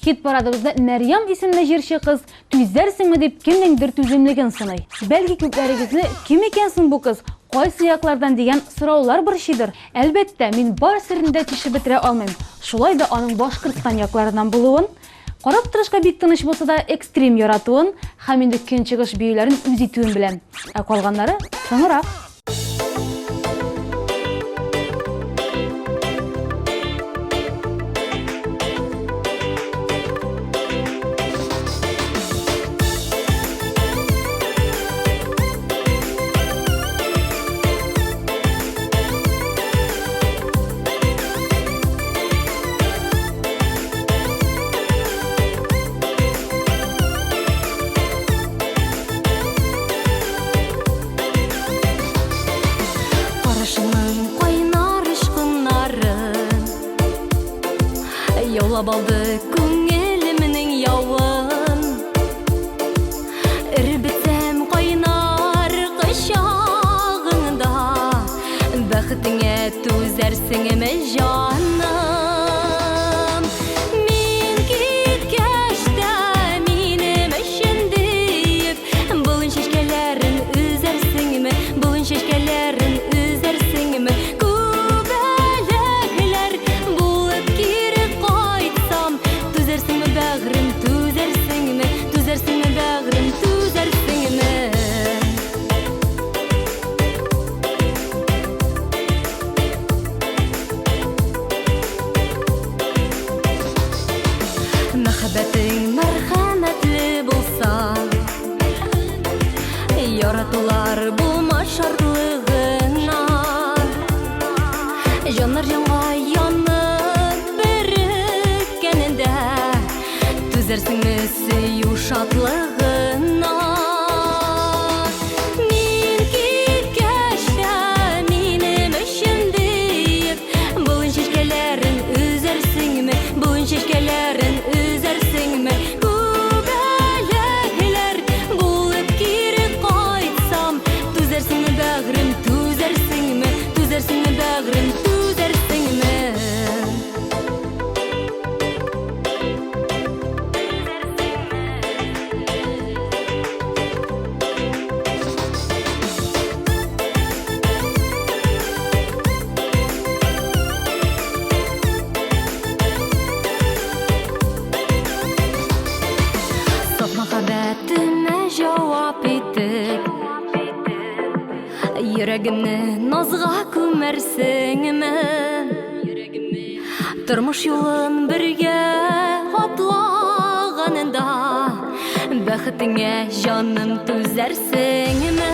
Кет барадыбызда Мәрьям исемле җырчы кыз түзәрсеңме дип кемнеңдер түземлеген сынай. Бәлки күпләрегезне кем икәнсең бу кыз? Кайсы яклардан дигән сораулар борчыйдыр. Әлбәттә, мин бар серендә тишеп бетерә алмыйм. Шулай да аның Башкортстан якларыннан булуын, карап торышка бик тыныч булса да экстрим яратуын һәм инде көнчыгыш биюләрен үз итүен беләм. Ә калганнары соңрак. Яулап алды күңелемнең явын, ирбетсәм кайнар кочагыңда, бәхетеңә түзәрсеңме җаным. Мин киткәч тә минем өчен дип, болын чәчкәләрен үзәрсеңме, болын чәчкәләрен үзәрсеңме? Мәхәббәтең мәрхәмәтле булса, яратулар булмас шартлыгына, җаннар җанга янып береккәнендә, түзәрсеңме сөю шатлыгына? Мин киткәч тә минем өчен дип, болын чәчкәләрен үзәрсеңме, болын чәчкәләрен үзәрсеңме? Күбәләкләр булып кире кайтсам, түзәрсеңме бәгърем, түзәрсеңме, түзәрсеңме бәгърем, түзәрсеңме? Мәхәббәтемә җавап итеп, йөрәгемне назга күмәрсеңме? Тормыш юлын бергә атлаганында, бәхетеңә җаным түзәрсеңме?